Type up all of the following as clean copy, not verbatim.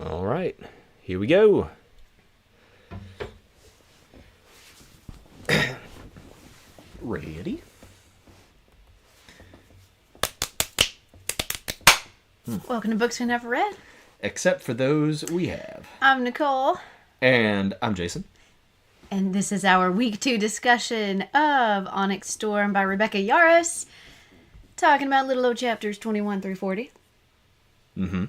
All right, here we go. Ready? Welcome to Books We Never Read. Except for those we have. I'm Nicole. And I'm Jason. And this is our Week 2 discussion of Onyx Storm by Rebecca Yarros. Talking about little old chapters 21 through 40. Mm-hmm.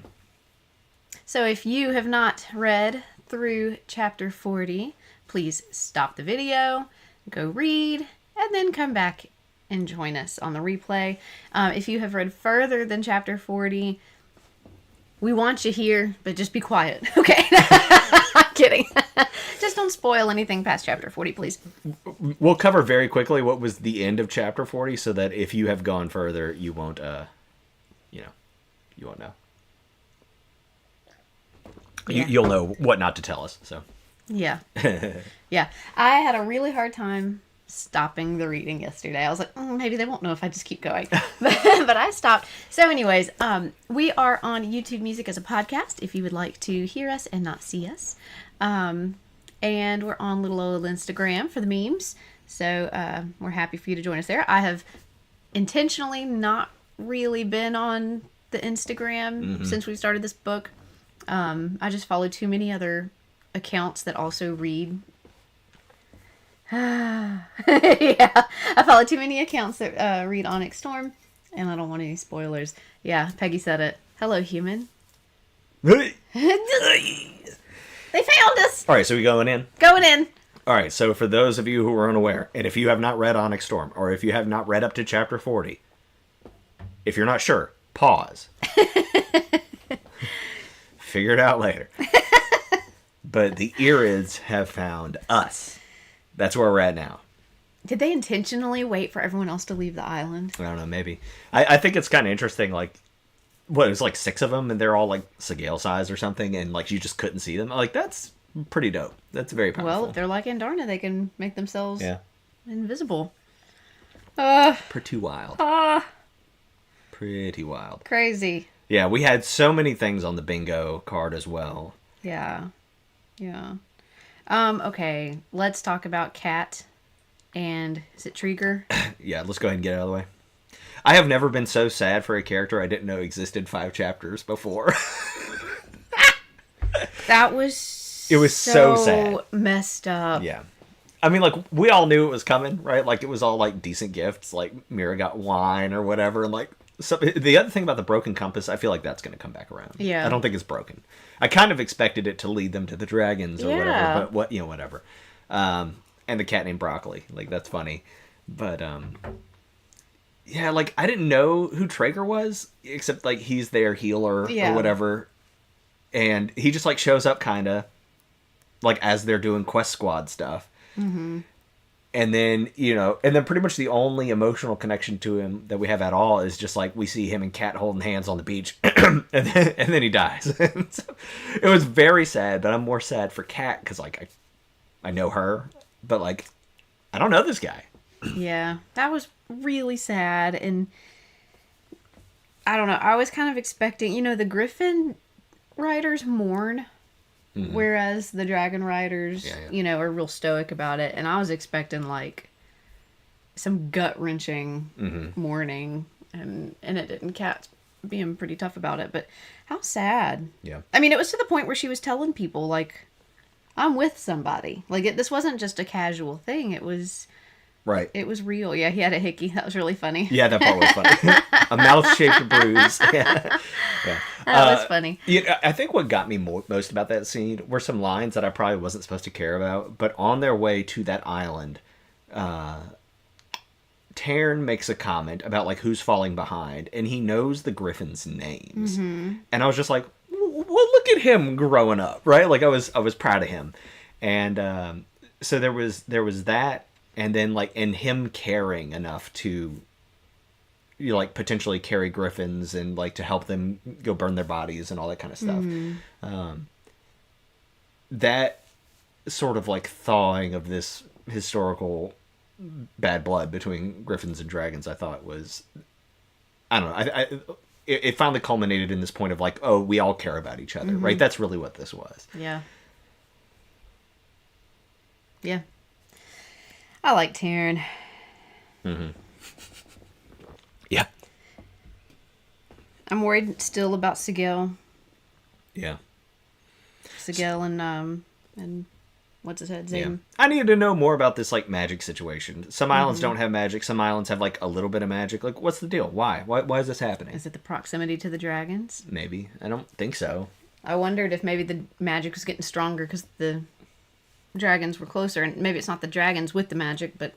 So if you have not read through chapter 40, please stop the video, go read, and then come back and join us on the replay. If you have read further than chapter 40, we want you here, but just be quiet, okay? I'm kidding. Just don't spoil anything past chapter 40, please. We'll cover very quickly what was the end of chapter 40 so that if you have gone further, you won't, you won't know. Yeah. You'll know what not to tell us, so. Yeah. Yeah. I had a really hard time stopping the reading yesterday. I was like, maybe they won't know if I just keep going. But I stopped. So anyways, we are on YouTube Music as a podcast if you would like to hear us and not see us. And we're on little old Instagram for the memes. So we're happy for you to join us there. I have intentionally not really been on the Instagram since we started this book. I just follow too many other accounts that also read. Yeah, I follow too many accounts that read Onyx Storm, and I don't want any spoilers. Yeah, Peggy said it. Hello, human. They found us! All right, so we going in? Going in. All right, so for those of you who are unaware, and if you have not read Onyx Storm, or if you have not read up to chapter 40, if you're not sure, pause. Figure it out later. But the Irids have found us. That's where we're at now. Did they intentionally wait for everyone else to leave the island? I don't know, maybe. I think it's kind of interesting, like, what, it was like 6 of them, and they're all, like, Segale size or something, and, like, you just couldn't see them. Like, that's pretty dope. That's very powerful. Well, if they're like Andarna, they can make themselves invisible. Pretty wild. Pretty wild. Crazy. Yeah, we had so many things on the bingo card as well. Yeah. Yeah. Okay, let's talk about Kat and, is it Trigger? Yeah, let's go ahead and get it out of the way. I have never been so sad for a character I didn't know existed 5 chapters before. That was It was so sad. Messed up. Yeah. I mean, like, we all knew it was coming, right? Like, it was all, like, decent gifts. Like, Mira got wine or whatever. And, like, so the other thing about the broken compass, I feel like that's going to come back around. Yeah. I don't think it's broken. I kind of expected it to lead them to the dragons or whatever. But, whatever. And the cat named Broccoli. Like, that's funny. But, yeah, like, I didn't know who Traeger was, except, like, he's their healer or whatever. And he just, like, shows up kind of, like, as they're doing Quest Squad stuff. Mm-hmm. And then, and then pretty much the only emotional connection to him that we have at all is just, like, we see him and Kat holding hands on the beach, and then he dies. So, it was very sad, but I'm more sad for Kat, because, like, I know her, but, like, I don't know this guy. Yeah, that was really sad, and I don't know, I was kind of expecting, the Griffin riders mourn, whereas the Dragon riders, are real stoic about it, and I was expecting, like, some gut-wrenching mourning, and it didn't. Kat's being pretty tough about it, but how sad. Yeah. I mean, it was to the point where she was telling people, like, I'm with somebody. Like, this wasn't just a casual thing, it was... Right. It was real. Yeah, he had a hickey. That was really funny. Yeah, that part was funny. A mouth-shaped bruise. Yeah. That was funny. Yeah, I think what got me most about that scene were some lines that I probably wasn't supposed to care about. But on their way to that island, Taryn makes a comment about, like, who's falling behind. And he knows the Griffins' names. Mm-hmm. And I was just like, well, look at him growing up, right? Like, I was proud of him. And so there was that. And then, like, and him caring enough to, like, potentially carry griffins and, like, to help them go burn their bodies and all that kind of stuff. Mm-hmm. That sort of, like, thawing of this historical bad blood between griffins and dragons, I thought was, I don't know, it finally culminated in this point of like, oh, we all care about each other, right? That's really what this was. Yeah. Yeah. I like Taryn. Yeah. I'm worried still about Sigil. Yeah. Sigil and what's his head? Zayden. Yeah. I needed to know more about this like magic situation. Some islands don't have magic. Some islands have like a little bit of magic. Like, what's the deal? Why is this happening? Is it the proximity to the dragons? Maybe. I don't think so. I wondered if maybe the magic was getting stronger because the dragons were closer, and maybe it's not the dragons with the magic, but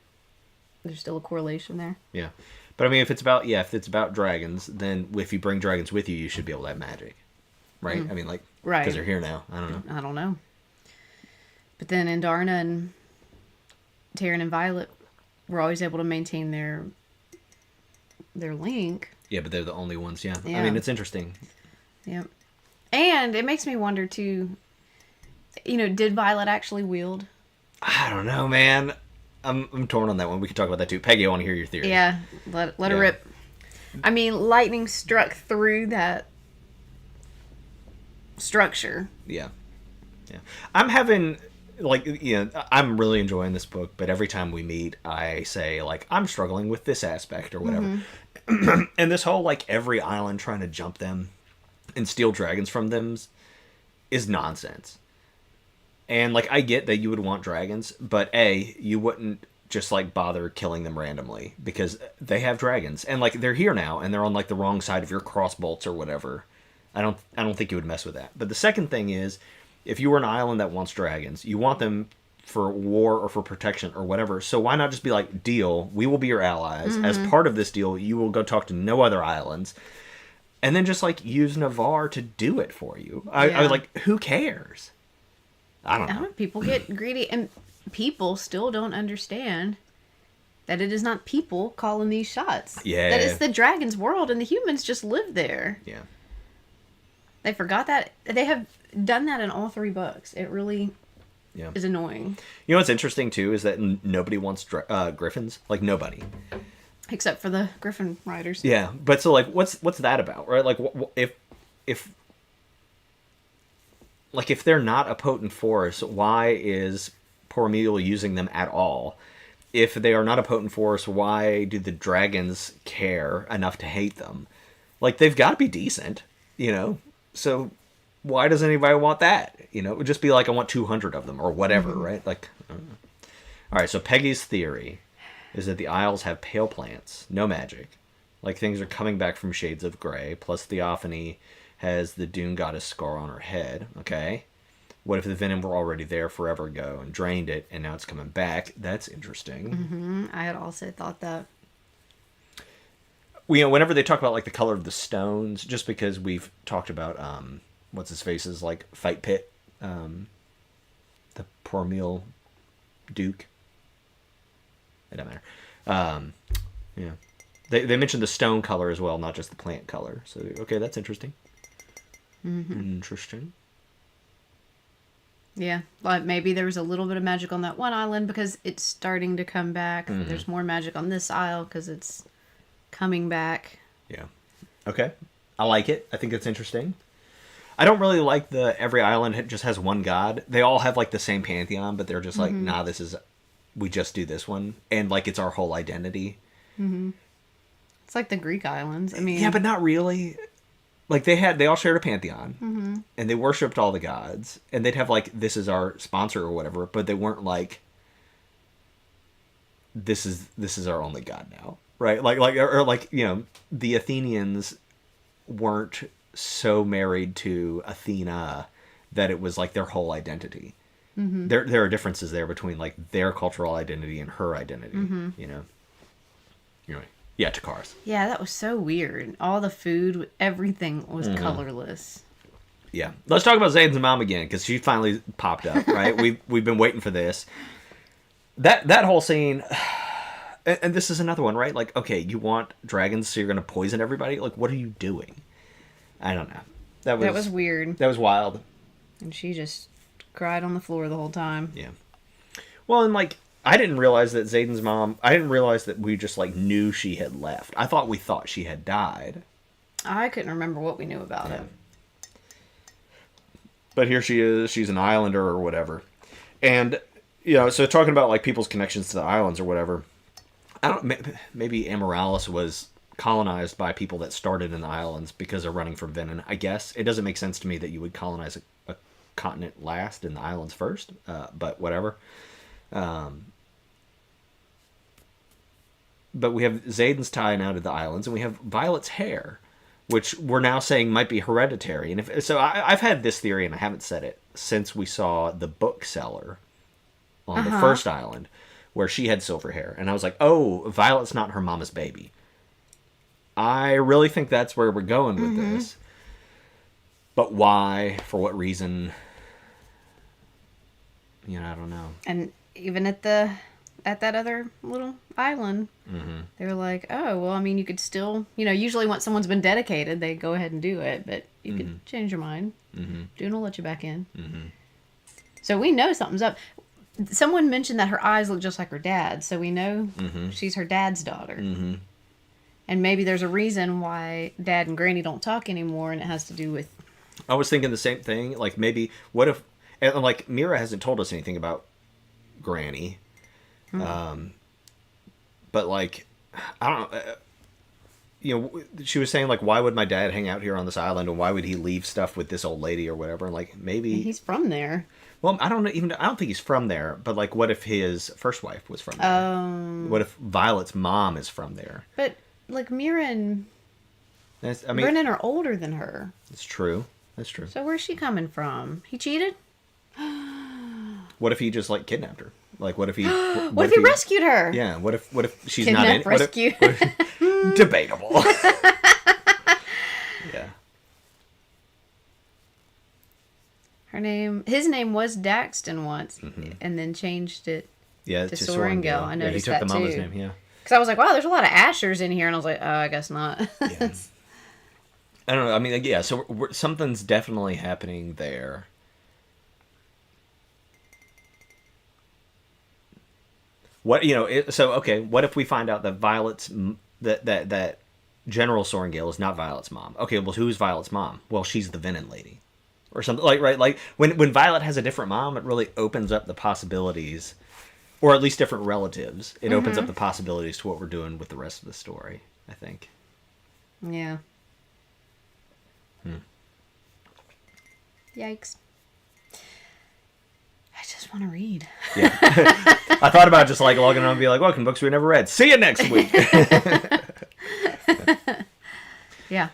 there's still a correlation there. Yeah. But I mean, if it's about dragons, then if you bring dragons with you, you should be able to have magic. Right? I mean, like, right. Because they're here now. I don't know. But then Indarna and Taryn and Violet were always able to maintain their link. Yeah, but they're the only ones, yeah. I mean, it's interesting. Yep. And it makes me wonder, too, did Violet actually wield? I don't know, man. I'm torn on that one. We could talk about that, too. Peggy, I want to hear your theory. Yeah, let her rip. I mean, lightning struck through that structure. Yeah. I'm having... I'm really enjoying this book, but every time we meet, I say, like, I'm struggling with this aspect or whatever. And this whole, like, every island trying to jump them and steal dragons from them is nonsense. And, like, I get that you would want dragons, but A, you wouldn't just, like, bother killing them randomly because they have dragons. And, like, they're here now, and they're on, like, the wrong side of your crossbolts or whatever. I don't think you would mess with that. But the second thing is... if you were an island that wants dragons, you want them for war or for protection or whatever. So why not just be like, deal, we will be your allies. As part of this deal, you will go talk to no other islands. And then just like use Navarre to do it for you. I was like, who cares? I don't know. People get greedy and people still don't understand that it is not people calling these shots. Yeah. That it's the dragon's world and the humans just live there. Yeah. They forgot that. They have done that in all 3 books. It really is annoying. You know what's interesting, too, is that nobody wants griffins. Like, nobody. Except for the griffin riders. Yeah, but so, like, what's that about, right? Like, if they're not a potent force, why is Pormil using them at all? If they are not a potent force, why do the dragons care enough to hate them? Like, they've got to be decent, So why does anybody want that? It would just be like, I want 200 of them or whatever, right? Like, I don't know. All right, so Peggy's theory is that the Isles have pale plants, no magic. Like, things are coming back from shades of gray, plus Theophany has the Dune Goddess scar on her head, okay? What if the venom were already there forever ago and drained it, and now it's coming back? That's interesting. I had also thought that. Whenever they talk about, like, the color of the stones, just because we've talked about, what's-his-face's, like, fight pit, the Pormil Duke. It doesn't matter. Yeah. They mentioned the stone color as well, not just the plant color. So, okay, that's interesting. Interesting. Yeah, like maybe there was a little bit of magic on that one island because it's starting to come back. There's more magic on this isle because it's coming back. Yeah. Okay. I like it. I think it's interesting. I don't really like every island just has one god. They all have like the same pantheon, but they're just like, nah, we just do this one. And like, it's our whole identity. It's like the Greek islands. I mean, yeah, but not really. Like they all shared a pantheon and they worshipped all the gods and they'd have like, this is our sponsor or whatever, but they weren't like, this is our only god now. Right, like the Athenians weren't so married to Athena that it was like their whole identity. There are differences there between like their cultural identity and her identity. Anyway, yeah, Takars. Yeah, that was so weird. All the food, everything was colorless. Yeah, let's talk about Zayden's mom again because she finally popped up. Right, we've been waiting for this. That whole scene. And this is another one, right? Like, okay, you want dragons, so you're going to poison everybody? Like, what are you doing? I don't know. That was weird. That was wild. And she just cried on the floor the whole time. Yeah. Well, and, like, I didn't realize that we just, like, knew she had left. I thought we thought she had died. I couldn't remember what we knew about it. But here she is. She's an islander or whatever. And, you know, so talking about, like, people's connections to the islands or whatever, maybe Amoralis was colonized by people that started in the islands because they're running from Venin, I guess. It doesn't make sense to me that you would colonize a continent last and the islands first, but whatever. But we have Xaden's tie now to the islands, and we have Violet's hair, which we're now saying might be hereditary. And I've had this theory, and I haven't said it, since we saw the bookseller on the first island, where she had silver hair. And I was like, oh, Violet's not her mama's baby. I really think that's where we're going with this. But why? For what reason? You know, I don't know. And even at that other little island, they were like, oh, well, I mean, you could still, you know, usually once someone's been dedicated, they go ahead and do it, but you could change your mind. Dune will let you back in. So we know something's up. Someone mentioned that her eyes look just like her dad, so we know she's her dad's daughter. And maybe there's a reason why Dad and Granny don't talk anymore, and it has to do with... I was thinking the same thing. Like, maybe, what if... And, like, Mira hasn't told us anything about Granny. But, like, I don't know. You know, she was saying, like, why would my dad hang out here on this island, and why would he leave stuff with this old lady or whatever? And, like, maybe... He's from there. Well, I don't think he's from there, but, like, what if his first wife was from there? What if Violet's mom is from there? But... Like, Mira and Brennan are older than her. That's true. That's true. So where's she coming from? He cheated? What if he just, like, kidnapped her? Like, what if he... what if he rescued her? Yeah, what if she's Kidnap, not in... rescue. Debatable. Yeah. His name was Daxton once, and then changed it to Sorengale. I noticed that, too. He took the mama's name, yeah. Because I was like, wow, there's a lot of Ashers in here. And I was like, oh, I guess not. Yeah. I don't know. I mean, yeah, so something's definitely happening there. What, you know, okay, what if we find out that Violet's, that General Sorengale is not Violet's mom? Okay, well, who's Violet's mom? Well, she's the Venin lady. Or something, like, right? Like, when Violet has a different mom, it really opens up the possibilities... Or at least different relatives. It opens up the possibilities to what we're doing with the rest of the story, I think. Yeah. Yikes. I just want to read. Yeah. I thought about just, like, logging on and be like, welcome, books we never read. See you next week. Yeah.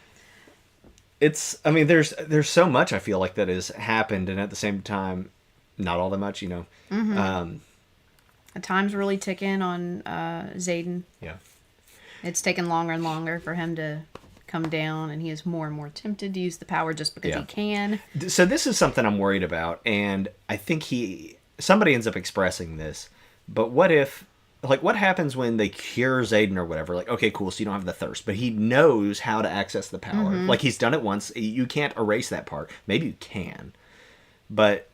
I mean, there's so much, I feel like, that has happened, and at the same time, not all that much, you know. The time's really ticking on Xaden. Yeah. It's taken longer and longer for him to come down, and he is more and more tempted to use the power just because he can. So this is something I'm worried about, and I think somebody ends up expressing this, but what if, like, what happens when they cure Xaden or whatever? Like, okay, cool, so you don't have the thirst, but he knows how to access the power. Like, he's done it once. You can't erase that part. Maybe you can, but...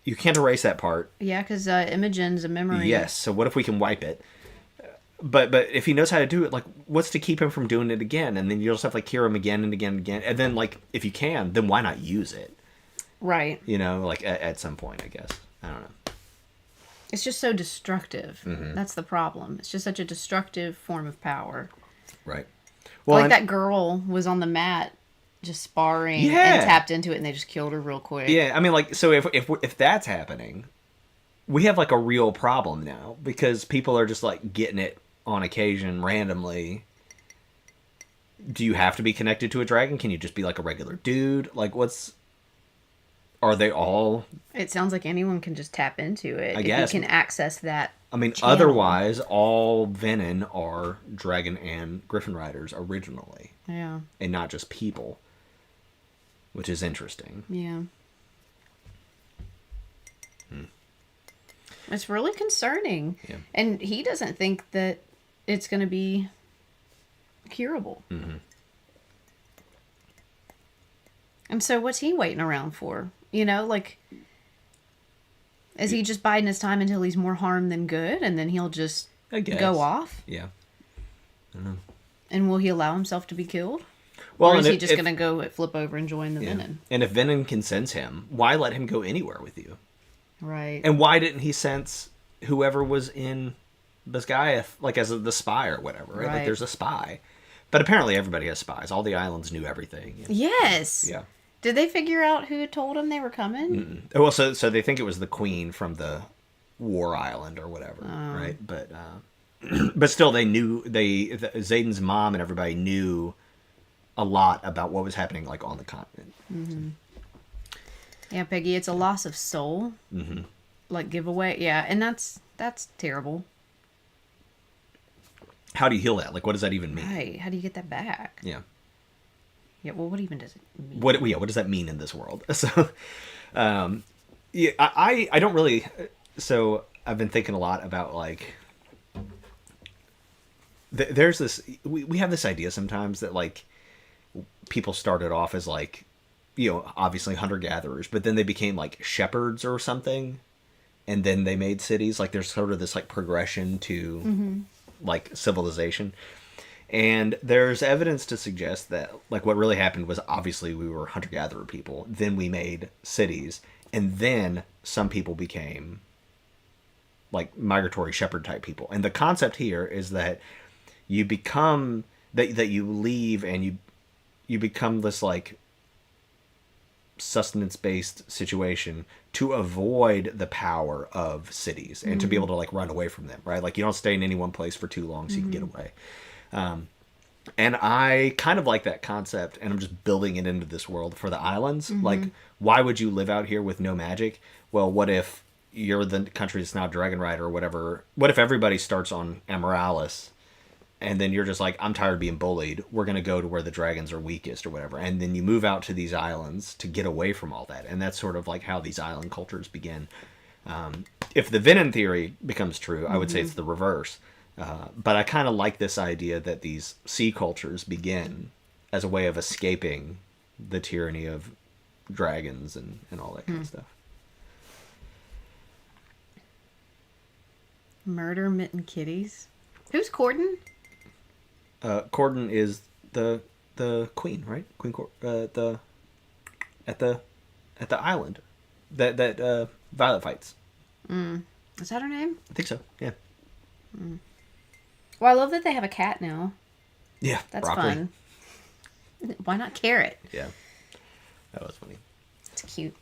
You can't erase that part. Yeah, because Imogen's a memory. Yes, so what if we can wipe it? But if he knows how to do it, like, what's to keep him from doing it again? And then you'll just have to, like, cure him again and again and again. And then, like, if you can, then why not use it? Right. You know, like, at some point, I guess. I don't know. It's just so destructive. That's the problem. It's just such a destructive form of power. Right. Well, like that girl was on the mat just sparring and tapped into it, and they just killed her real quick. Yeah, I mean, like, so if that's happening, we have, like, a real problem now, because people are just, like, getting it on occasion randomly. Do you have to be connected to a dragon? Can you just be, like, a regular dude? Like, are they all... It sounds like anyone can just tap into it. I guess. You can access that. I mean, channel. Otherwise, all Venin are dragon and griffin riders originally. Yeah. And not just people. Which is interesting. Yeah. It's really concerning. Yeah. And he doesn't think that it's going to be curable. And so what's he waiting around for? You know, like, is he just biding his time until he's more harm than good, and then he'll just go off? Yeah. I don't know. And will he allow himself to be killed? Well, or is he just going to go flip over and join the Venin? And if Venin can sense him, why let him go anywhere with you? Right. And why didn't he sense whoever was in Bisgaia, like as the spy or whatever, right? Like there's a spy. But apparently everybody has spies. All the islands knew everything. Yes. Yeah. Did they figure out who told them they were coming? Mm-mm. Well, so they think it was the queen from the War Island or whatever, right? But but still, they knew Zayden's mom and everybody knew a lot about what was happening, like on the continent. Mm-hmm. Yeah, Peggy, it's a loss of soul, like giveaway. Yeah, and that's terrible. How do you heal that? Like, what does that even mean? Right. How do you get that back? Yeah. Yeah. Well, what even does it mean? What does that mean in this world? So, yeah, I don't really. So I've been thinking a lot about like. There's this. We have this idea sometimes that like people started off as like, obviously hunter-gatherers, but then they became like shepherds or something, and then they made cities. Like there's sort of this like progression to like civilization, and there's evidence to suggest that like what really happened was obviously we were hunter-gatherer people, then we made cities, and then some people became like migratory shepherd type people. And the concept here is that you become that you leave and you become this like sustenance based situation to avoid the power of cities and to be able to like run away from them, right? Like you don't stay in any one place for too long so you can get away. And I kind of like that concept, and I'm just building it into this world for the islands. Like, why would you live out here with no magic? Well, what if you're the country that's now Dragon Rider or whatever? What if everybody starts on Amaralis, and then you're just like, I'm tired of being bullied. We're going to go to where the dragons are weakest or whatever. And then you move out to these islands to get away from all that. And that's sort of like how these island cultures begin. If the Venin theory becomes true, I would say it's the reverse. But I kind of like this idea that these sea cultures begin as a way of escaping the tyranny of dragons and all that kind of stuff. Murder Mitten Kitties? Who's Corden? Corden is the queen, right? Queen at the island that Violet fights. Is that her name? I think so. Yeah. Well, I love that they have a cat now. Yeah, that's broccoli. fun. Why not Carrot? Yeah, that was funny. It's cute.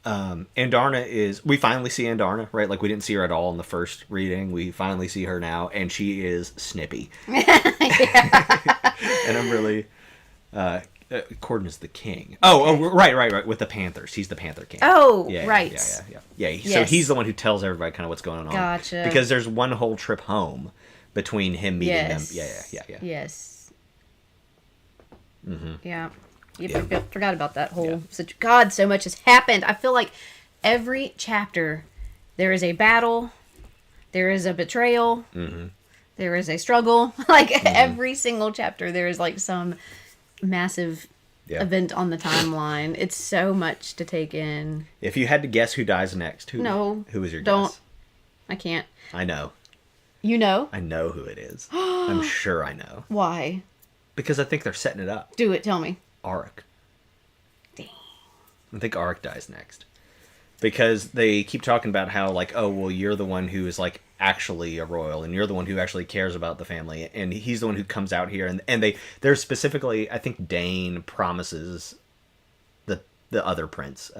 Andarna is... We finally see Andarna, right? Like, we didn't see her at all in the first reading. We finally see her now, and she is snippy. And I'm really... Corden is the king. Right. With the Panthers. He's the Panther King. Oh, yeah, right. Yeah. Yes. So he's the one who tells everybody kind of what's going on. Gotcha. Because there's one whole trip home between him meeting them. Yeah. Yes. Mm-hmm. Yeah. Yep, I forgot about that whole situation. God, so much has happened. I feel like every chapter there is a battle, there is a betrayal, there is a struggle. Like every single chapter there is like some massive event on the timeline. It's so much to take in. If you had to guess who dies next, who is your guess? I can't. I know. You know? I know who it is. I'm sure I know. Why? Because I think they're setting it up. Do it. Tell me. Auric. Dang. I think Auric dies next. Because they keep talking about how, like, oh, well, you're the one who is, like, actually a royal, and you're the one who actually cares about the family, and he's the one who comes out here, and they're specifically, I think Dane promises the other prince,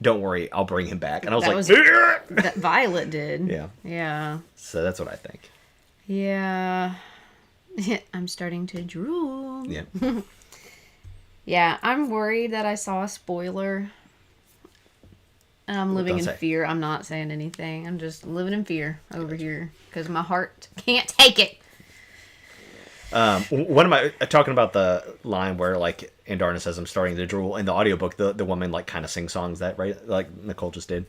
don't worry, I'll bring him back. And I was that Violet did. Yeah. So that's what I think. Yeah. I'm starting to drool. Yeah. Yeah, I'm worried that I saw a spoiler. And I'm living in fear. I'm not saying anything. I'm just living in fear over here because my heart can't take it. What am I talking about? The line where like Andarna says, "I'm starting to drool." In the audiobook, the woman like kind of sing songs that, right? Like Nicole just did.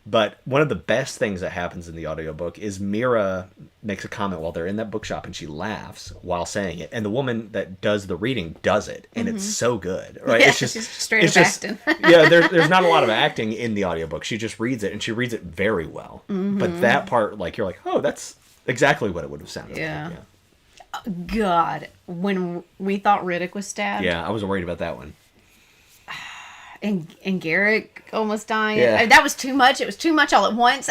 But one of the best things that happens in the audiobook is Mira makes a comment while they're in that bookshop, and she laughs while saying it. And the woman that does the reading does it, and it's so good, right? Yeah, it's just straight up acting. Yeah, there's not a lot of acting in the audiobook. She just reads it, and she reads it very well. But that part, like, you're like, oh, that's exactly what it would have sounded like. Yeah. God, when we thought Riddick was stabbed. Yeah, I was worried about that one. And Garrick almost dying. Yeah. That was too much. It was too much all at once.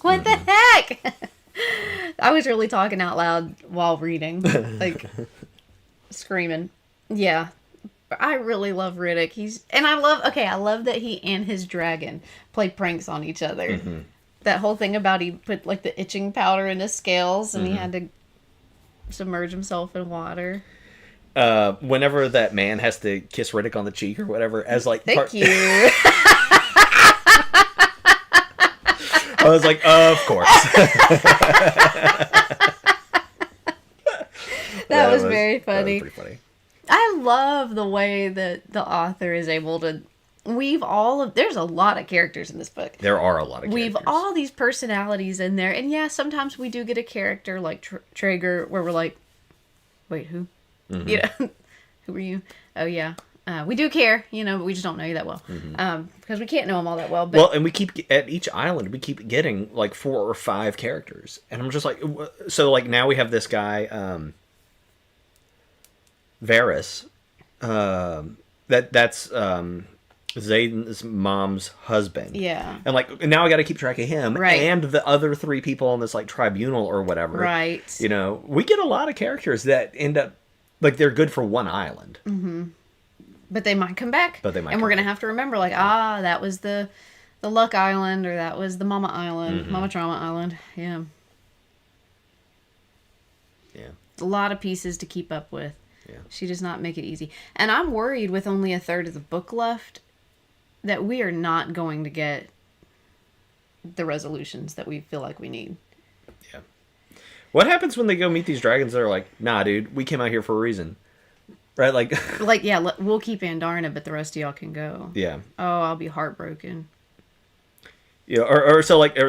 What the heck? I was really talking out loud while reading. Like, screaming. Yeah. I really love Riddick. I love that he and his dragon play pranks on each other. Mm-hmm. That whole thing about he put, like, the itching powder in his scales and he had to submerge himself in water. Whenever that man has to kiss Riddick on the cheek or whatever, as like... Thank you. I was like, of course. that was very funny. That was pretty funny. I love the way that the author is able to weave there's a lot of characters in this book. There are a lot of characters. Weave all these personalities in there. And yeah, sometimes we do get a character like Traeger where we're like, wait, who? Mm-hmm. You know, who are you? Oh, yeah. We do care, but we just don't know you that well. Mm-hmm. Because we can't know them all that well. But... Well, and at each island, we keep getting like 4 or 5 characters. And I'm just like, so like now we have this guy, Varys, that's Zayden's mom's husband. Yeah. And like now I got to keep track of him and the other 3 people on this like tribunal or whatever. Right. We get a lot of characters that end up like they're good for one island. Mm-hmm. But they might come back. And we're going to have to remember like, that was the Luck Island or that was the Mama Island, Mama Trauma Island. Yeah. Yeah. It's a lot of pieces to keep up with. Yeah. She does not make it easy. And I'm worried with only a third of the book left that we are not going to get the resolutions that we feel like we need. Yeah. What happens when they go meet these dragons that are like, nah, dude, we came out here for a reason. Right? Like, yeah, we'll keep Andarna, but the rest of y'all can go. Yeah. Oh, I'll be heartbroken. Yeah, or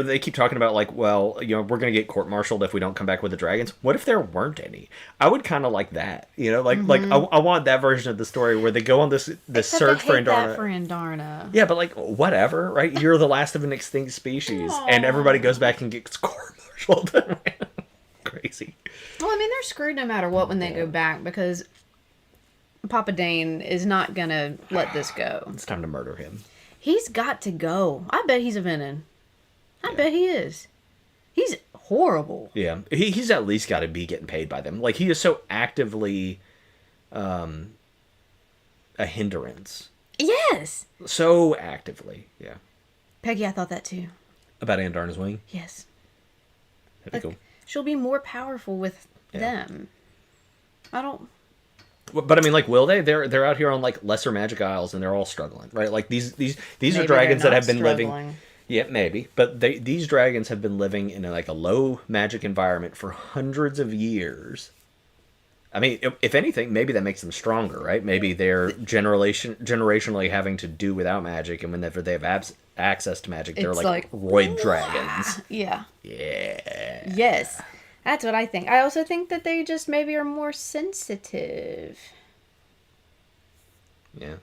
they keep talking about like, well, we're going to get court-martialed if we don't come back with the dragons. What if there weren't any? I would kind of like that. Like I want that version of the story where they go on this search for Andarna. That for Andarna. Yeah, but like whatever, right? You're the last of an extinct species, and everybody goes back and gets court-martialed. Crazy. Well, I mean, they're screwed no matter what when they go back because Papa Dane is not gonna let this go. It's time to murder him. He's got to go. I bet he's a venom. I bet he is. He's horrible. Yeah. He's at least got to be getting paid by them. Like, he is so actively a hindrance. Yes. So actively. Yeah. Peggy, I thought that too. About Andarna's wing? Yes. That'd be cool. She'll be more powerful with them. I don't... But I mean, like, will they? They're out here on like lesser magic isles, and they're all struggling, right? Like these are dragons that have been living. Yeah, maybe, but these dragons have been living in a low magic environment for hundreds of years. I mean, if anything, maybe that makes them stronger, right? Maybe they're generationally having to do without magic, and whenever they have access to magic, they're like roid dragons. Yeah. Yeah. Yes. That's what I think. I also think that they just maybe are more sensitive. Yeah.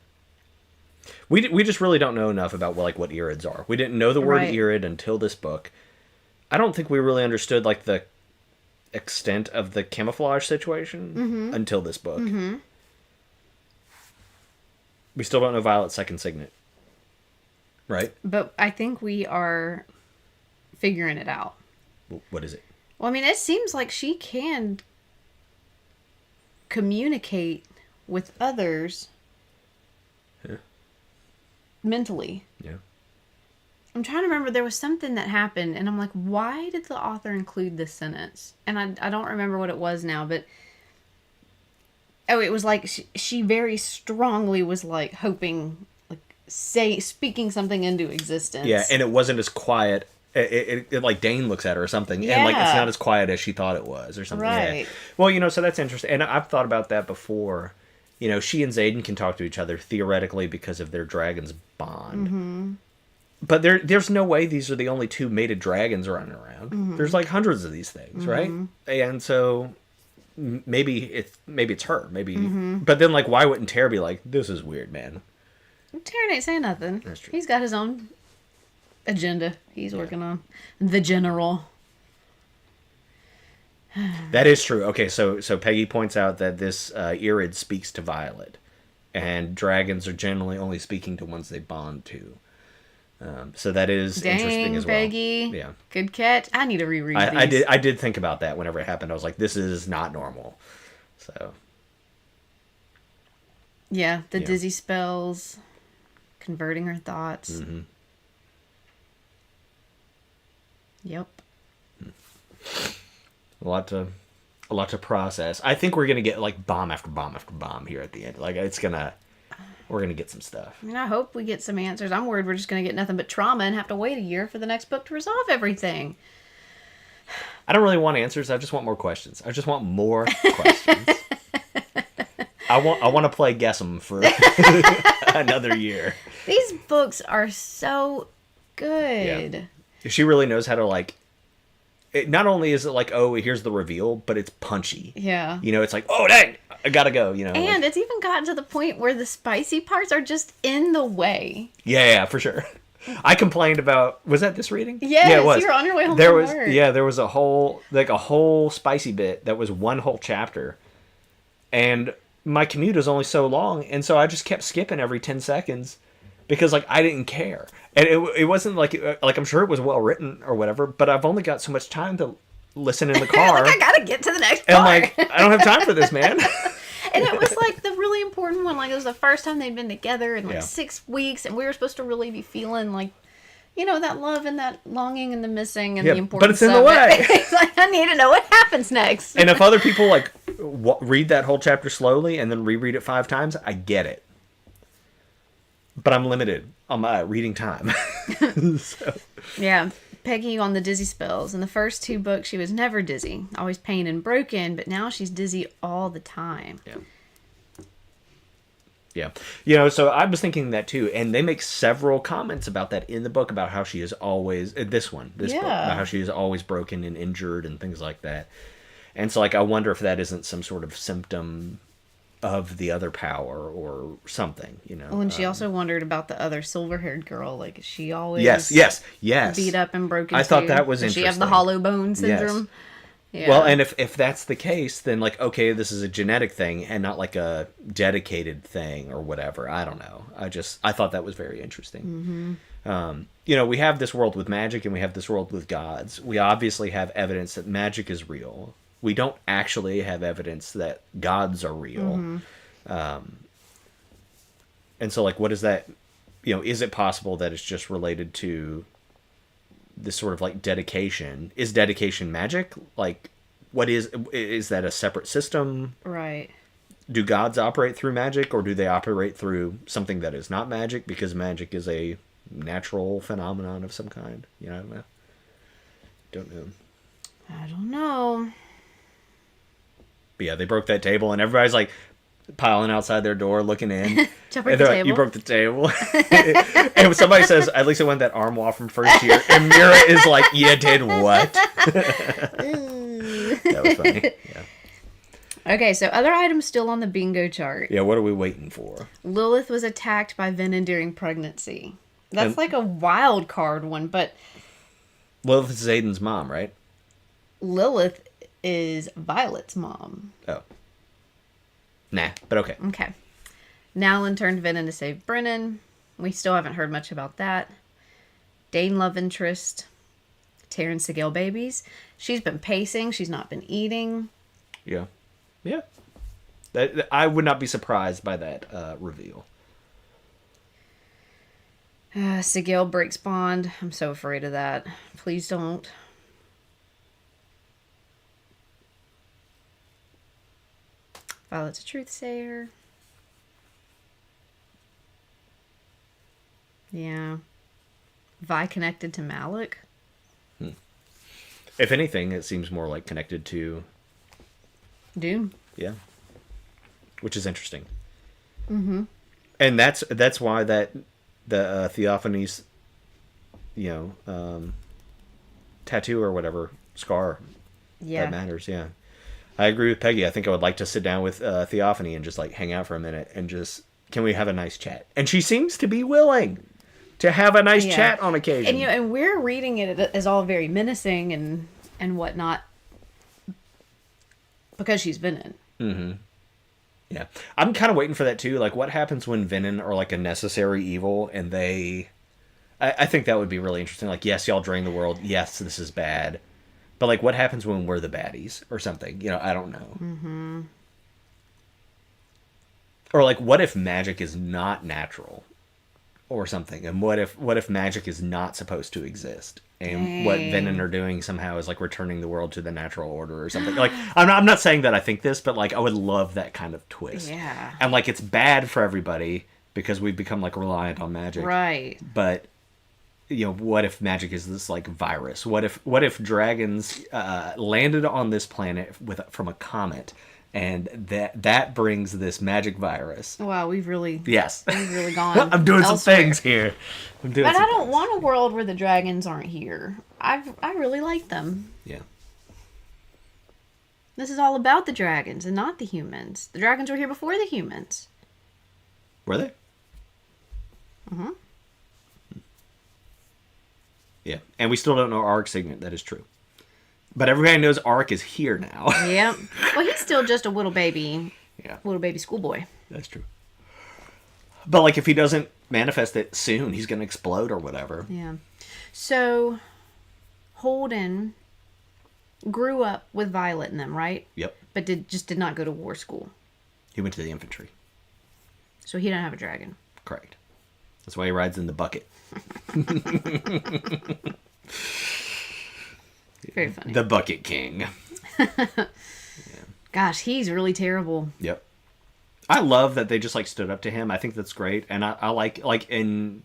We just really don't know enough about what Irids are. We didn't know the word Irid until this book. I don't think we really understood like the extent of the camouflage situation until this book. Mm-hmm. We still don't know Violet's second signet. Right? But I think we are figuring it out. What is it? Well, I mean, it seems like she can communicate with others mentally. Yeah. I'm trying to remember. There was something that happened, and I'm like, why did the author include this sentence? And I don't remember what it was now, but... Oh, it was like she very strongly was like hoping, like speaking something into existence. Yeah, and it wasn't as quiet... It like Dane looks at her or something, and like it's not as quiet as she thought it was or something. Right. Yeah. Well, so that's interesting, and I've thought about that before. She and Xaden can talk to each other theoretically because of their dragon's bond. Mm-hmm. But there's no way these are the only 2 mated dragons running around. Mm-hmm. There's like hundreds of these things, right? And so maybe it's her, maybe. Mm-hmm. But then like, why wouldn't Tara be like, "This is weird, man"? Tara ain't saying nothing. That's true. He's got his own agenda he's working on. The general. That is true. Okay, so Peggy points out that this Irid speaks to Violet, and dragons are generally only speaking to ones they bond to. So that is interesting as well. Peggy. Yeah. Good catch. I need to reread these. I did think about that whenever it happened. I was like, this is not normal. So. Yeah, the dizzy spells, converting her thoughts. Mm-hmm. Yep. A lot to process. I think we're gonna get like bomb after bomb after bomb here at the end. Like we're gonna get some stuff. I mean, I hope we get some answers. I'm worried we're just gonna get nothing but trauma and have to wait a year for the next book to resolve everything. I don't really want answers. I just want more questions. I just want more questions. I want to play Guess 'em for another year. These books are so good. Yeah. She really knows how to like. Not only is it like, oh, here's the reveal, but it's punchy. Yeah. You know, it's like, oh, dang, I gotta go. You know, and it's even gotten to the point where the spicy parts are just in the way. Yeah, for sure. I complained about. Was that this reading? Yes, yeah, it was. You were on your way home there from was work. Yeah, there was a whole spicy bit that was one whole chapter, and my commute is only so long, and so I just kept skipping every 10 seconds because like I didn't care, and it wasn't like I'm sure it was well written or whatever, but I've only got so much time to listen in the car. Like I gotta get to the next part. And like I don't have time for this, man. And it was like the really important one. Like it was the first time they'd been together in like 6 weeks, and we were supposed to really be feeling like, you know, that love and that longing and the missing and the importance. But it's in the way. It's like I need to know what happens next. And if other people like read that whole chapter slowly and then reread it 5 times, I get it. But I'm limited on my reading time. So. Yeah. Peggy on the dizzy spells. In the first 2 books, she was never dizzy, always pain and broken, but now she's dizzy all the time. Yeah. Yeah. You know, so I was thinking that too, and they make several comments about that in the book about how she is always, this book, about how she is always broken and injured and things like that. And so, like, I wonder if that isn't some sort of symptom of the other power or something, you know. Oh, and she also wondered about the other silver-haired girl. Like, is she always yes beat up and broken I thought that was Does interesting. she have the hollow bone syndrome? Yes. Yeah. Well, and if that's the case, then, like, okay, this is a genetic thing and not, like, a dedicated thing or whatever. I don't know. I thought that was very interesting. Mm-hmm. You know, we have this world with magic and we have this world with gods. We obviously have evidence that magic is real. We don't actually have evidence that gods are real. Mm-hmm. And so, like, what is that? You know, is it possible that it's just related to this sort of, like, dedication? Is dedication magic? Like, what is that a separate system? Right. Do gods operate through magic, or do they operate through something that is not magic because magic is a natural phenomenon of some kind? You know, I don't know. I don't know. But yeah, they broke that table, and everybody's like piling outside their door, looking in. Did I break the table? You broke the table. And when somebody says, "At least I won that armoire from first year," and Mira is like, "You did what?" That was funny. Yeah. Okay, so other items still on the bingo chart. Yeah, what are we waiting for? Lilith was attacked by Venom during pregnancy. That's like a wild card one, but Lilith is Aiden's mom, right? Lilith is Violet's mom. Oh. Nah, but okay. Okay. Nowlin turned Venom to save Brennan. We still haven't heard much about that. Dane love interest. Taryn Sigil babies. She's been pacing. She's not been eating. Yeah. Yeah. I would not be surprised by that reveal. Sigil breaks bond. I'm so afraid of that. Please don't. Violet's a truthsayer. Yeah. Vi connected to Malik. If anything, it seems more like connected to Dune. Yeah. Which is interesting. Mm-hmm. And that's why the Theophanes, tattoo or whatever, scar, that matters, yeah. I agree with Peggy. I think I would like to sit down with Theophany and just like hang out for a minute and just, can we have a nice chat? And she seems to be willing to have a nice chat on occasion. And we're reading it as all very menacing and whatnot. Because she's Venom. Mm-hmm. Yeah. I'm kind of waiting for that, too. Like, what happens when Venom are, like, a necessary evil, and they... I think that would be really interesting. Like, yes, y'all drain the world. Yes, this is bad. But, like, what happens when we're the baddies or something? You know, I don't know. Mm-hmm. Or, like, what if magic is not natural or something? And what if magic is not supposed to exist? And what Venom are doing somehow is, like, returning the world to the natural order or something. Like, I'm not saying that I think this, but, like, I would love that kind of twist. Yeah. And, like, it's bad for everybody because we've become, like, reliant on magic. Right. But, you know, what if magic is this, like, virus? What if dragons landed on this planet from a comet, and that brings this magic virus? Wow, we've really gone. I'm doing some things here. But I don't want a world where the dragons aren't here. I really like them. Yeah. This is all about the dragons and not the humans. The dragons were here before the humans. Were they? Mm-hmm. Yeah, and we still don't know Arc's signet. That is true. But everybody knows Arc is here now. Yeah. Well, he's still just a little baby. Yeah. Little baby schoolboy. That's true. But, like, if he doesn't manifest it soon, he's going to explode or whatever. Yeah. So, Holden grew up with Violet and them, right? Yep. But did not go to war school. He went to the infantry. So he didn't have a dragon. Correct. That's why he rides in the bucket. Very funny. The Bucket King. Yeah. Gosh, he's really terrible. Yep. I love that they just, like, stood up to him. I think that's great. And I like, in...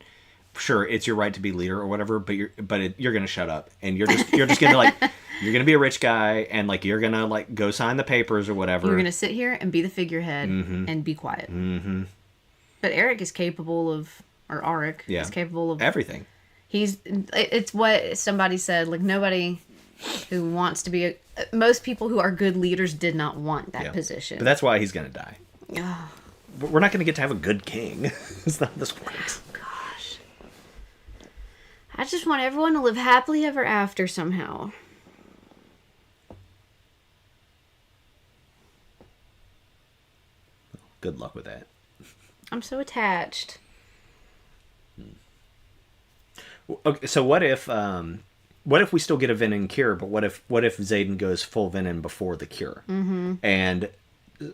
Sure, it's your right to be leader or whatever, but you're going to shut up. And you're just going to, like... You're going to be a rich guy, and, like, you're going to, like, go sign the papers or whatever. You're going to sit here and be the figurehead and be quiet. Mm-hmm. But Eric is capable of... Or Auric is capable of... Everything. It's what somebody said, like, nobody who wants to be most people who are good leaders did not want that position. But that's why he's going to die. Oh. We're not going to get to have a good king. It's not how this works. Gosh. I just want everyone to live happily ever after somehow. Good luck with that. I'm so attached. Okay, so what if we still get a Venom cure, but what if Xaden goes full Venom before the cure? Mm-hmm. And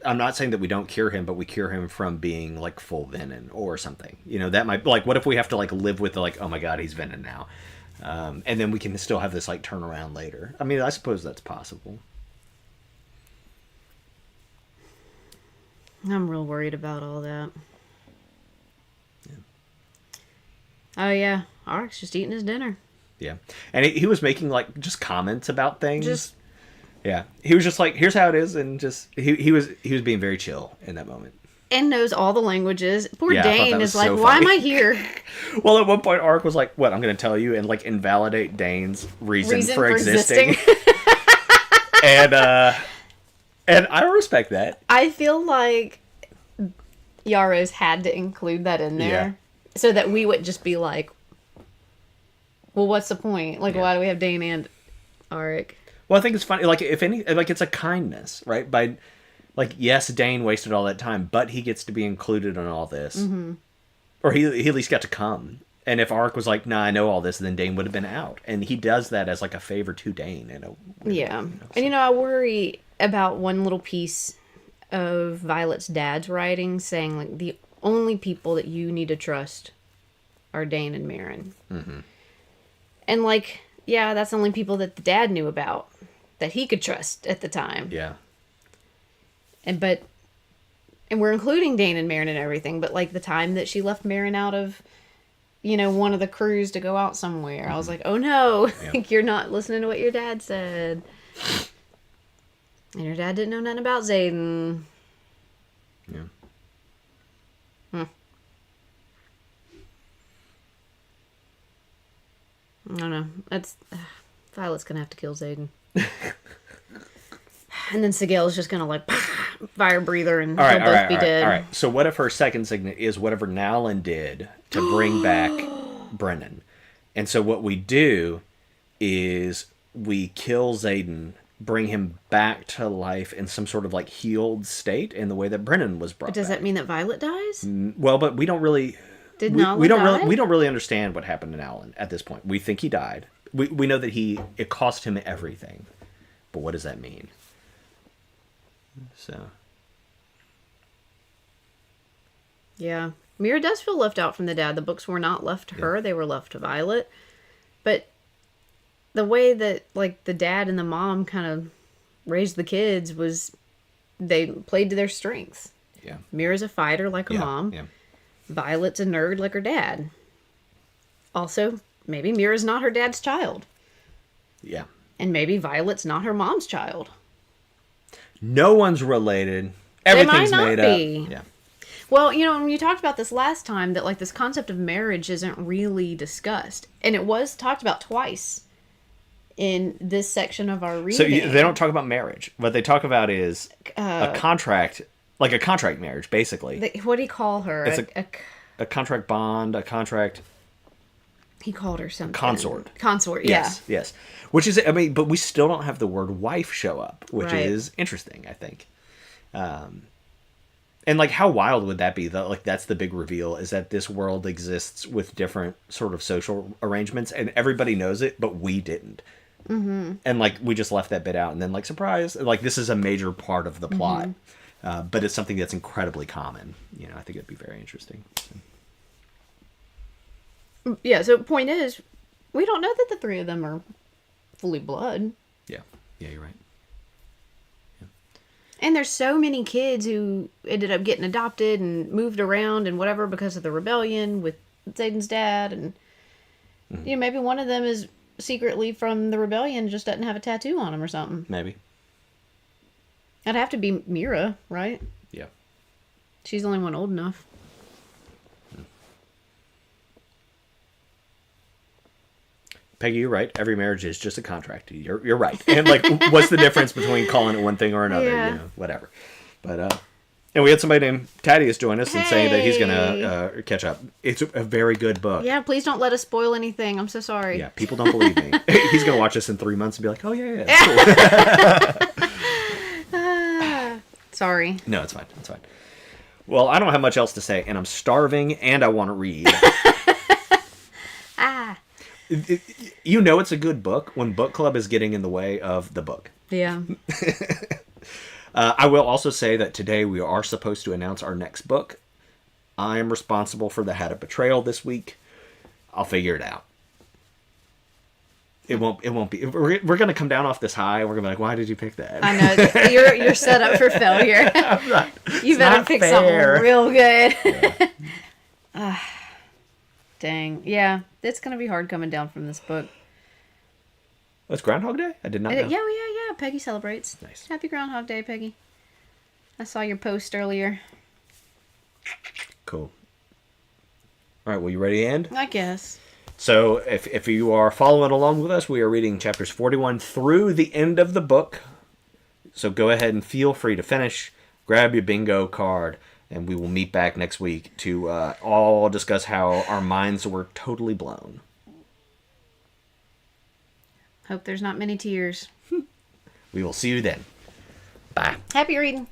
I'm not saying that we don't cure him, but we cure him from being, like, full Venom or something. You know, that might, like, what if we have to, like, live with the, like, oh my god, he's Venom now, and then we can still have this, like, turnaround later. I mean, I suppose that's possible. I'm real worried about all that. Yeah. Oh yeah, Arc's just eating his dinner. Yeah, and he was making, like, just comments about things. Yeah, he was just like, here's how it is, and just he was being very chill in that moment. And knows all the languages. Poor Dane is like, so why am I here? Well, at one point, Arc was like, what, I'm going to tell you, and, like, invalidate Dane's reason for existing. And I respect that. I feel like Yarros had to include that in there so that we would just be like, well, what's the point? Like, why do we have Dane and Auric? Well, I think it's funny. Like, if any, like, it's a kindness, right? By, like, yes, Dane wasted all that time, but he gets to be included in all this. Mm-hmm. Or he at least got to come. And if Auric was like, nah, I know all this, then Dane would have been out. And he does that as, like, a favor to Dane. Yeah. And, I worry about one little piece of Violet's dad's writing saying, like, the only people that you need to trust are Dane and Marin. Mm-hmm. And, like, yeah, that's the only people that the dad knew about that he could trust at the time. Yeah. And we're including Dane and Marin and everything, but, like, the time that she left Marin out of, one of the crews to go out somewhere, I was like, oh no, like, you're not listening to what your dad said. And your dad didn't know nothing about Xaden. Yeah. I don't know. Violet's gonna have to kill Xaden. And then Sigil's just gonna, like, fire breather and they'll both be dead. All right. So what if her second signet is whatever Nowlin did to bring back Brennan? And so what we do is we kill Xaden bring him back to life in some sort of like healed state in the way that Brennan was brought But does back. that mean that Violet dies? Well, but we don't really... We don't really understand what happened to Alan at this point. We think he died. We know that it cost him everything. But what does that mean? So... Yeah. Mira does feel left out from the dad. The books were not left to her. They were left to Violet. But the way that, like, the dad and the mom kind of raised the kids was they played to their strengths. Yeah. Mira's a fighter like her mom. Yeah. Violet's a nerd like her dad. Also, maybe Mira's not her dad's child. Yeah. And maybe Violet's not her mom's child. No one's related. Everything's they might not made be. up. Yeah. Well, you know, when you talked about this last time, that like this concept of marriage isn't really discussed. And it was talked about twice in this section of our reading. So they don't talk about marriage. What they talk about is a contract, like a contract marriage, basically. What do you call her? It's a contract bond, a contract... He called her something. Consort. Consort, yes, yeah. Yes. Which is, I mean, but we still don't have the word wife show up, which is interesting, I think. And, like, how wild would that be? Like, that's the big reveal, is that this world exists with different sort of social arrangements, and everybody knows it, but we didn't. Mm-hmm. And, like, we just left that bit out, and then, like, surprise, like, this is a major part of the plot. But it's something that's incredibly common. You know, I think it'd be very interesting. Yeah, so point is, we don't know that the three of them are fully blood. Yeah. Yeah, you're right. And there's so many kids who ended up getting adopted and moved around and whatever because of the rebellion with Zayden's dad. And, you know, maybe one of them is secretly from the rebellion, just doesn't have a tattoo on him or something. Maybe. That'd have to be Mira, right? Yeah. She's the only one old enough. Peggy, you're right. Every marriage is just a contract. You're right. And like, what's the difference between calling it one thing or another? Yeah. You know, whatever. But and we had somebody named Thaddeus join us and saying that he's gonna catch up. It's a very good book. Yeah, please don't let us spoil anything. I'm so sorry. Yeah, people don't believe me. He's gonna watch us in 3 months and be like, "Oh yeah, it's cool." Sorry. No, it's fine. It's fine. Well, I don't have much else to say, and I'm starving, and I want to read. You know it's a good book when book club is getting in the way of the book. Yeah. I will also say that today we are supposed to announce our next book. I am responsible for the Hat of Betrayal this week. I'll figure it out. It won't be. We're going to come down off this high. We're going to be like, why did you pick that? I know. You're set up for failure. You better pick something real good. Yeah. Dang. Yeah, it's going to be hard coming down from this book. Oh, it's Groundhog Day? I did not know. Yeah. Peggy celebrates. Nice. Happy Groundhog Day, Peggy. I saw your post earlier. Cool. All right, well, you ready to end? I guess. So, if you are following along with us, we are reading chapters 41 through the end of the book. So go ahead and feel free to finish. Grab your bingo card. And we will meet back next week to all discuss how our minds were totally blown. Hope there's not many tears. We will see you then. Bye. Happy reading.